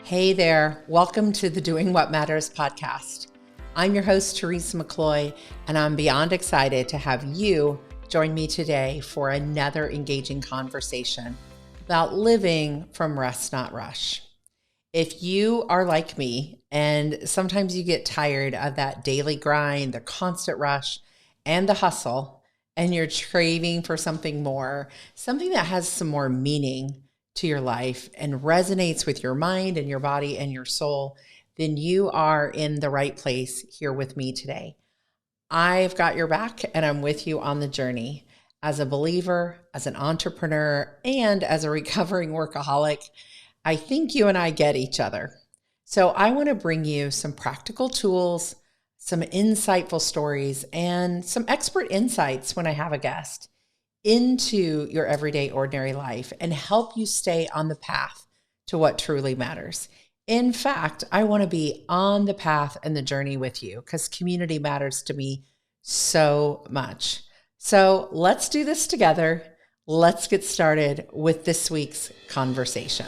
Hey there, welcome to the Doing What Matters podcast. I'm your host, Teresa McCloy, and I'm beyond excited to have you join me today for another engaging conversation about living from rest, not rush. If you are like me, and sometimes you get tired of that daily grind, the constant rush, and the hustle, and you're craving for something more, something that has some more meaning to your life and resonates with your mind and your body and your soul, then you are in the right place here with me today. I've got your back and I'm with you on the journey. As a believer, as an entrepreneur, and as a recovering workaholic, I think you and I get each other. So I want to bring you some practical tools, some insightful stories, and some expert insights when I have a guest into your everyday ordinary life and help you stay on the path to what truly matters. In fact, I want to be on the path and the journey with you because community matters to me so much. So let's do this together. Let's get started with this week's conversation.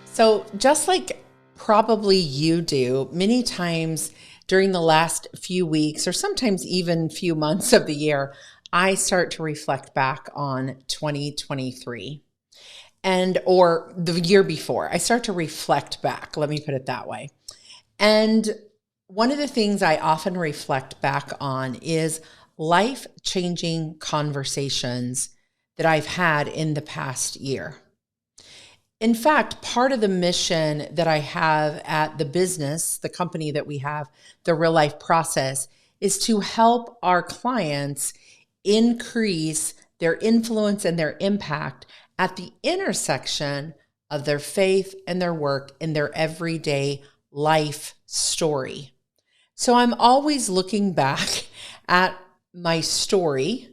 So just like probably you do, many times during the last few weeks or sometimes even few months of the year, I start to reflect back on 2023 or the year before. I start to reflect back, let me put it that way. And one of the things I often reflect back on is life-changing conversations that I've had in the past year. In fact, part of the mission that I have at the business, the company that we have, the Realife Process, is to help our clients increase their influence and their impact at the intersection of their faith and their work in their everyday life story. So I'm always looking back at my story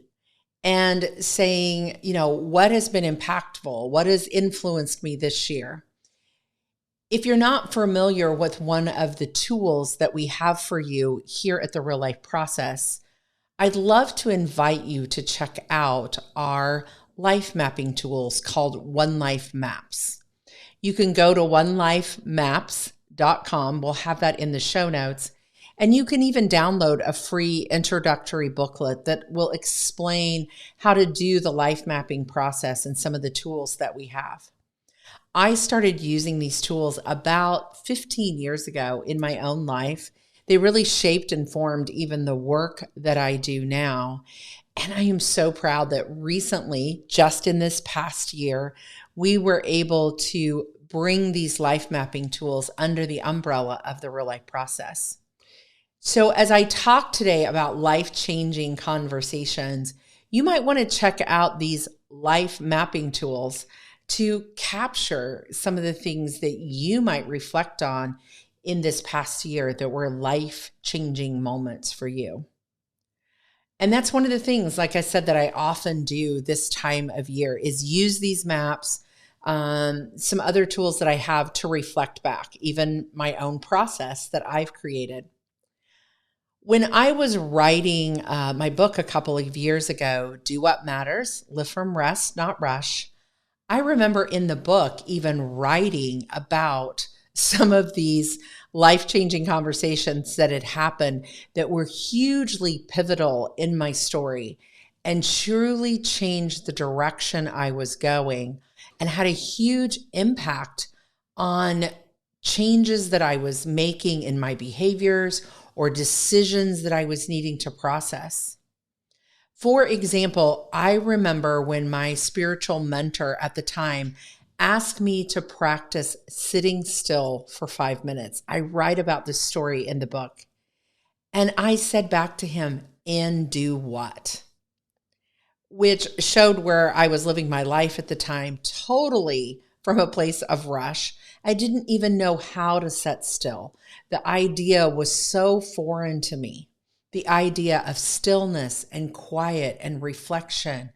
and saying, what has been impactful? What has influenced me this year? If you're not familiar with one of the tools that we have for you here at the Realife Process, I'd love to invite you to check out our life mapping tools called REALIFE Maps. You can go to onelifemaps.com. We'll have that in the show notes. And you can even download a free introductory booklet that will explain how to do the life mapping process and some of the tools that we have. I started using these tools about 15 years ago in my own life. They really shaped and formed even the work that I do now. And I am so proud that recently, just in this past year, we were able to bring these life mapping tools under the umbrella of the Realife Process. So as I talk today about life-changing conversations, you might want to check out these life mapping tools to capture some of the things that you might reflect on in this past year that were life-changing moments for you. And that's one of the things, like I said, that I often do this time of year is use these maps, some other tools that I have to reflect back, even my own process that I've created. When I was writing my book a couple of years ago, Do What Matters, Live from Rest, Not Rush, I remember in the book even writing about some of these life-changing conversations that had happened that were hugely pivotal in my story and truly changed the direction I was going and had a huge impact on changes that I was making in my behaviors or decisions that I was needing to process. For example, I remember when my spiritual mentor at the time asked me to practice sitting still for 5 minutes. I write about this story in the book. And I said back to him, and do what? Which showed where I was living my life at the time, totally from a place of rush. I didn't even know how to sit still. The idea was so foreign to me. The idea of stillness and quiet and reflection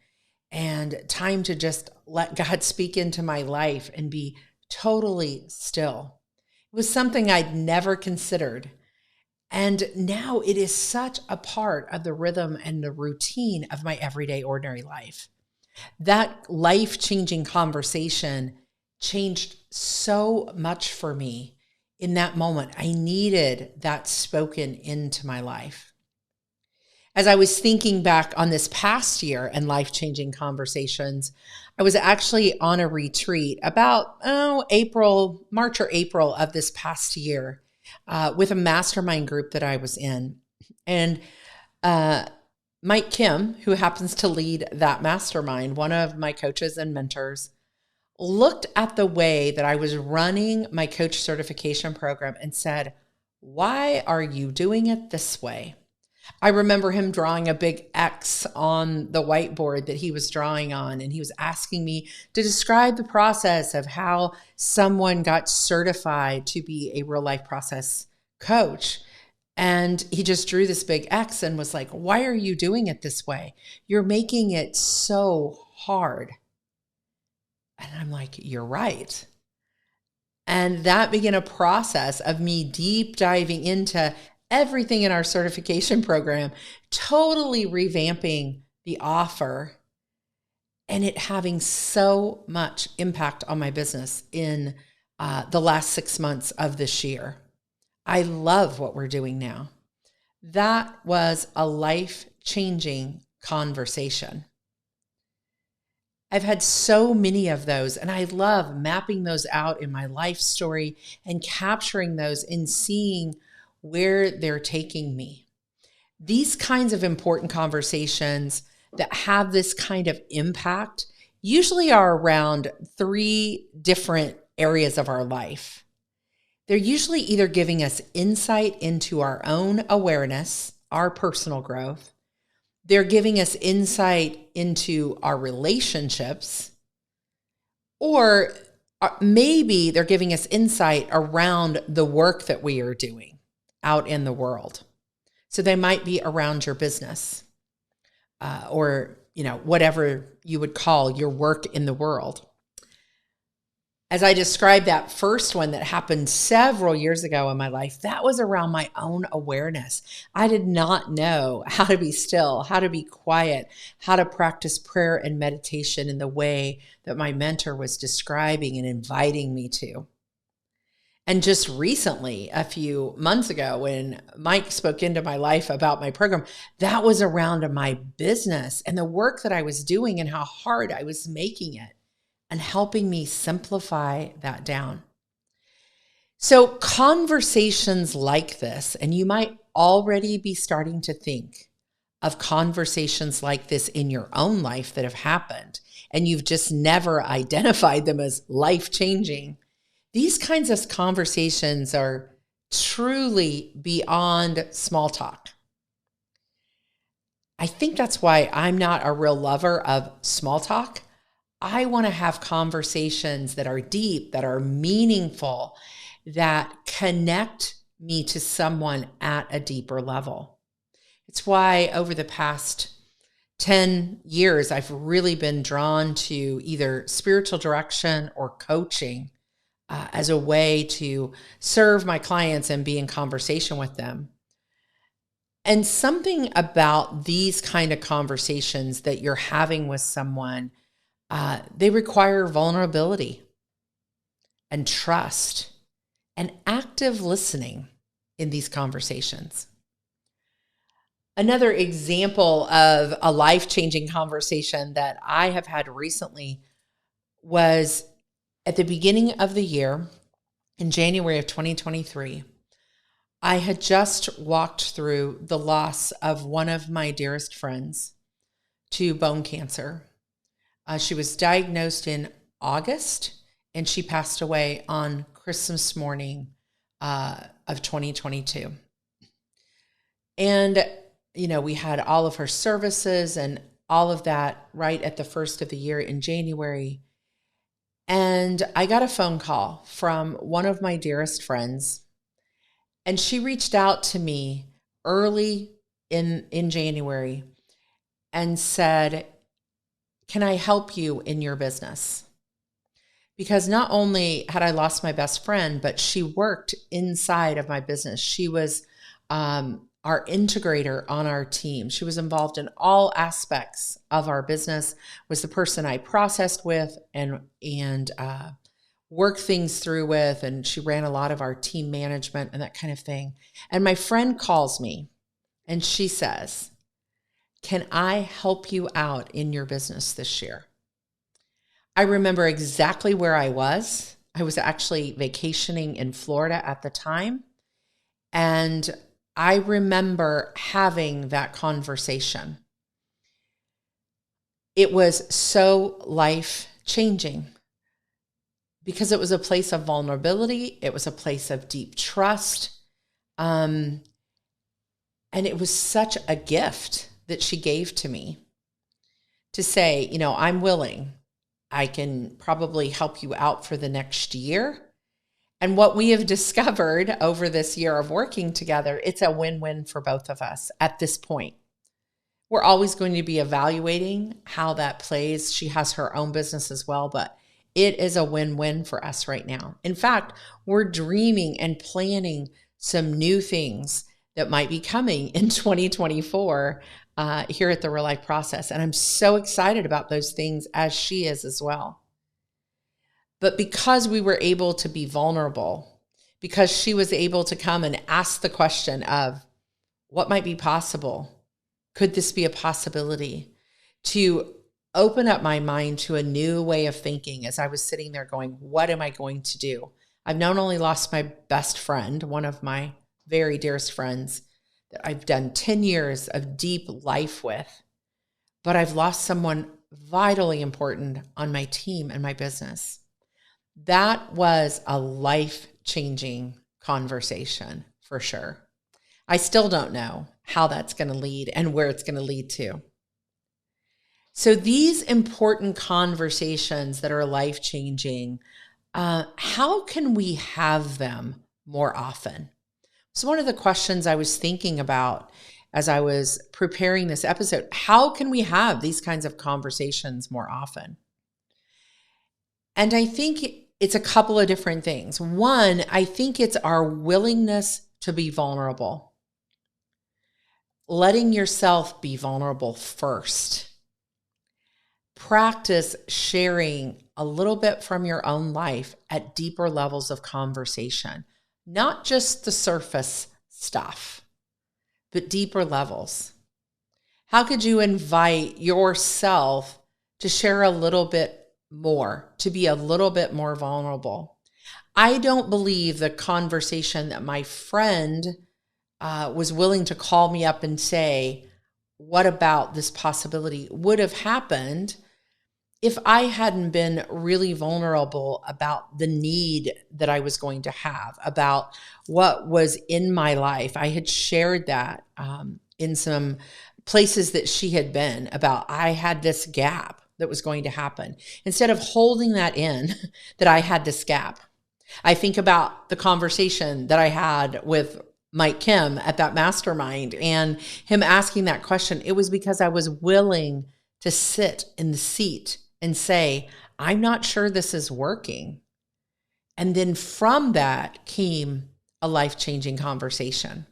and time to just let God speak into my life and be totally still. It was something I'd never considered. And now it is such a part of the rhythm and the routine of my everyday ordinary life. That life-changing conversation changed so much for me in that moment. I needed that spoken into my life. As I was thinking back on this past year and life-changing conversations, I was actually on a retreat about March or April of this past year with a mastermind group that I was in. And Mike Kim, who happens to lead that mastermind, one of my coaches and mentors, looked at the way that I was running my coach certification program and said, "Why are you doing it this way?" I remember him drawing a big X on the whiteboard that he was drawing on, and he was asking me to describe the process of how someone got certified to be a real life process coach. And he just drew this big X and was like, "Why are you doing it this way? You're making it so hard." And I'm like, "You're right." And that began a process of me deep diving into everything in our certification program, totally revamping the offer, and it having so much impact on my business in the last 6 months of this year. I love what we're doing now. That was a life-changing conversation. I've had so many of those, and I love mapping those out in my life story and capturing those and seeing where they're taking me. These kinds of important conversations that have this kind of impact usually are around 3 different areas of our life. They're usually either giving us insight into our own awareness, our personal growth. They're giving us insight into our relationships, or maybe they're giving us insight around the work that we are doing out in the world. So they might be around your business or, whatever you would call your work in the world. As I described that first one that happened several years ago in my life, that was around my own awareness. I did not know how to be still, how to be quiet, how to practice prayer and meditation in the way that my mentor was describing and inviting me to. And just recently, a few months ago, when Mike spoke into my life about my program, that was around my business and the work that I was doing and how hard I was making it, and helping me simplify that down. So conversations like this, and you might already be starting to think of conversations like this in your own life that have happened, and you've just never identified them as life-changing. These kinds of conversations are truly beyond small talk. I think that's why I'm not a real lover of small talk. I want to have conversations that are deep, that are meaningful, that connect me to someone at a deeper level. It's why over the past 10 years, I've really been drawn to either spiritual direction or coaching as a way to serve my clients and be in conversation with them. And something about these kind of conversations that you're having with someone, they require vulnerability and trust and active listening in these conversations. Another example of a life-changing conversation that I have had recently was at the beginning of the year, in January of 2023. I had just walked through the loss of one of my dearest friends to bone cancer. She was diagnosed in August, and she passed away on Christmas morning of 2022. And, we had all of her services and all of that right at the first of the year in January. And I got a phone call from one of my dearest friends, and she reached out to me early in January and said, "Can I help you in your business?" Because not only had I lost my best friend, but she worked inside of my business. She was our integrator on our team. She was involved in all aspects of our business, was the person I processed with and work things through with, and she ran a lot of our team management and that kind of thing. And my friend calls me and she says, "Can I help you out in your business this year?" I remember exactly where I was. I was actually vacationing in Florida at the time. And I remember having that conversation. It was so life-changing because it was a place of vulnerability. It was a place of deep trust. And it was such a gift that she gave to me to say, I'm willing. I can probably help you out for the next year. And what we have discovered over this year of working together, it's a win-win for both of us at this point. We're always going to be evaluating how that plays. She has her own business as well, but it is a win-win for us right now. In fact, we're dreaming and planning some new things that might be coming in 2024 here at the Realife Process. And I'm so excited about those things, as she is as well. But because we were able to be vulnerable, because she was able to come and ask the question of what might be possible, could this be a possibility, to open up my mind to a new way of thinking as I was sitting there going, what am I going to do? I've not only lost my best friend, one of my very dearest friends that I've done 10 years of deep life with, but I've lost someone vitally important on my team and my business. That was a life-changing conversation for sure. I still don't know how that's going to lead and where it's going to lead to. So these important conversations that are life-changing, how can we have them more often? So one of the questions I was thinking about as I was preparing this episode, how can we have these kinds of conversations more often? And I think it's a couple of different things. One, I think it's our willingness to be vulnerable. Letting yourself be vulnerable first. Practice sharing a little bit from your own life at deeper levels of conversation. Not just the surface stuff, but deeper levels. How could you invite yourself to share a little bit more, to be a little bit more vulnerable? I don't believe the conversation that my friend was willing to call me up and say, what about this possibility, would have happened if I hadn't been really vulnerable about the need that I was going to have, about what was in my life. I had shared that in some places that she had been about, I had this gap that was going to happen. Instead of holding that in, that I had this gap, I think about the conversation that I had with Mike Kim at that mastermind and him asking that question. It was because I was willing to sit in the seat and say, I'm not sure this is working. And then from that came a life-changing conversation.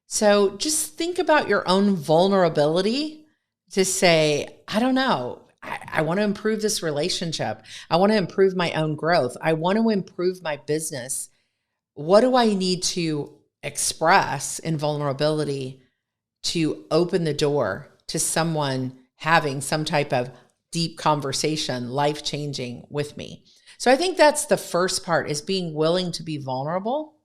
So just think about your own vulnerability to say, I don't know, I want to improve this relationship. I want to improve my own growth. I want to improve my business. What do I need to express in vulnerability to open the door to someone having some type of deep conversation, life-changing with me? So I think that's the first part, is being willing to be vulnerable.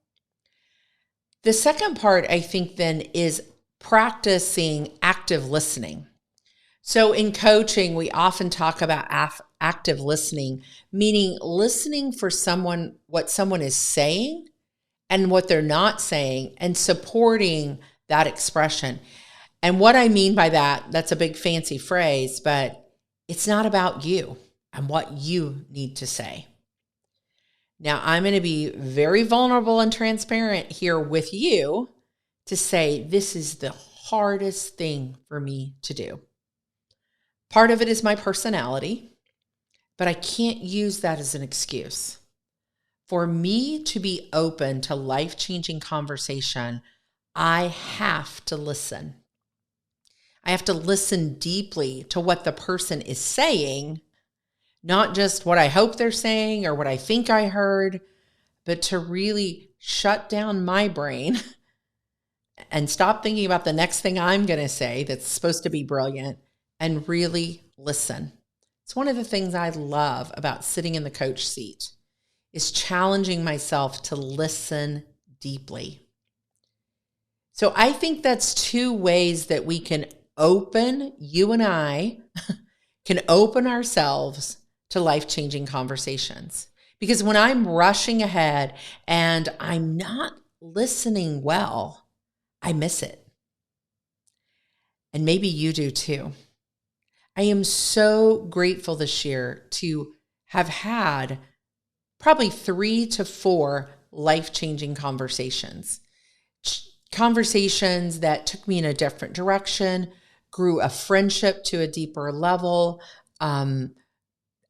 The second part, I think, then is practicing active listening. So in coaching, we often talk about active listening, meaning listening for someone, what someone is saying and what they're not saying, and supporting that expression. And what I mean by that, that's a big fancy phrase, but it's not about you and what you need to say. Now, I'm going to be very vulnerable and transparent here with you to say this is the hardest thing for me to do. Part of it is my personality, but I can't use that as an excuse. For me to be open to life-changing conversation, I have to listen. I have to listen deeply to what the person is saying, not just what I hope they're saying or what I think I heard, but to really shut down my brain and stop thinking about the next thing I'm going to say that's supposed to be brilliant and really listen. It's one of the things I love about sitting in the coach seat is challenging myself to listen deeply. So I think that's two ways that we can open, you and I can open ourselves to life-changing conversations. Because when I'm rushing ahead and I'm not listening well, I miss it. And maybe you do too. I am so grateful this year to have had probably 3 to 4 life-changing conversations. Conversations that took me in a different direction, grew a friendship to a deeper level,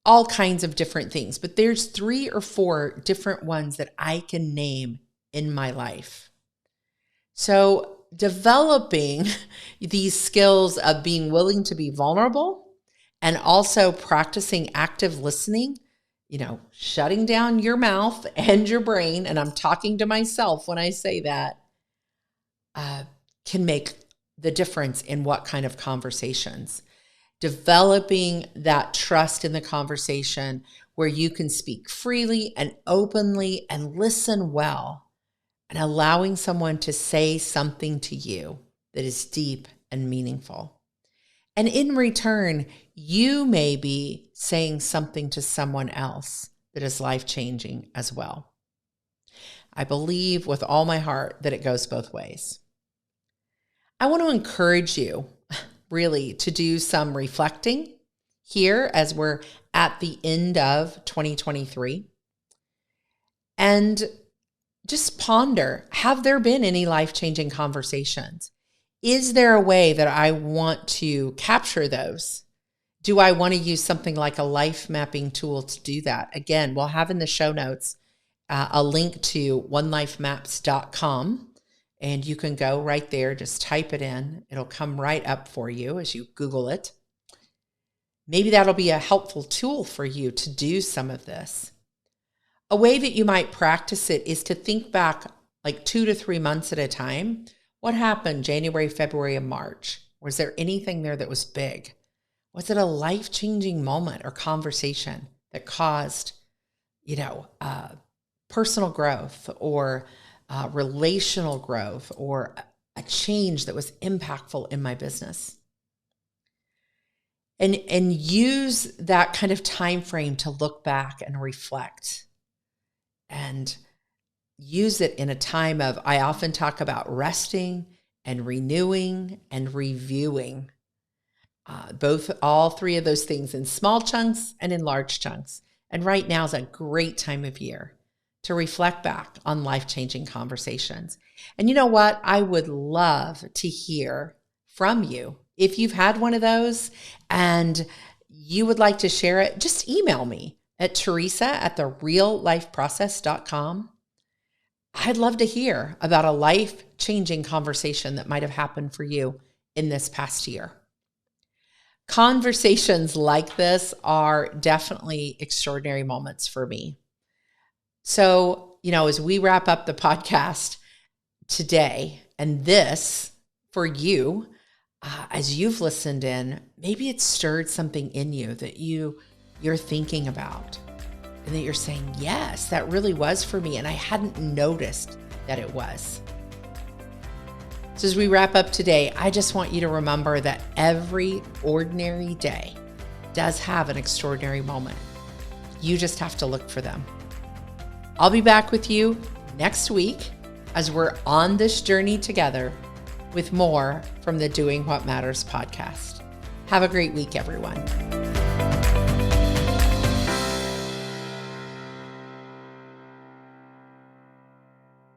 all kinds of different things. But there's 3 or 4 different ones that I can name in my life. So developing these skills of being willing to be vulnerable and also practicing active listening, shutting down your mouth and your brain, and I'm talking to myself when I say that, can make the difference in what kind of conversations. Developing that trust in the conversation where you can speak freely and openly and listen well, and allowing someone to say something to you that is deep and meaningful. And in return, you may be saying something to someone else that is life-changing as well. I believe with all my heart that it goes both ways. I want to encourage you really to do some reflecting here as we're at the end of 2023. And just ponder, have there been any life-changing conversations? Is there a way that I want to capture those? Do I want to use something like a life mapping tool to do that? Again, we'll have in the show notes a link to onelifemaps.com. And you can go right there, just type it in. It'll come right up for you as you Google it. Maybe that'll be a helpful tool for you to do some of this. A way that you might practice it is to think back like 2 to 3 months at a time. What happened January, February, and March? Was there anything there that was big? Was it a life-changing moment or conversation that caused, personal growth or relational growth or a change that was impactful in my business? And use that kind of time frame to look back and reflect and use it in a time of, I often talk about resting and renewing and reviewing, all 3 of those things in small chunks and in large chunks. And right now is a great time of year to reflect back on life-changing conversations. And you know what? I would love to hear from you. If you've had one of those and you would like to share it, just email me at Teresa@therealifeprocess.com. I'd love to hear about a life-changing conversation that might have happened for you in this past year. Conversations like this are definitely extraordinary moments for me. So, as we wrap up the podcast today, and this for you, as you've listened in, maybe it stirred something in you that you're thinking about and that you're saying, yes, that really was for me. And I hadn't noticed that it was. So as we wrap up today, I just want you to remember that every ordinary day does have an extraordinary moment. You just have to look for them. I'll be back with you next week as we're on this journey together with more from the Doing What Matters podcast. Have a great week, everyone.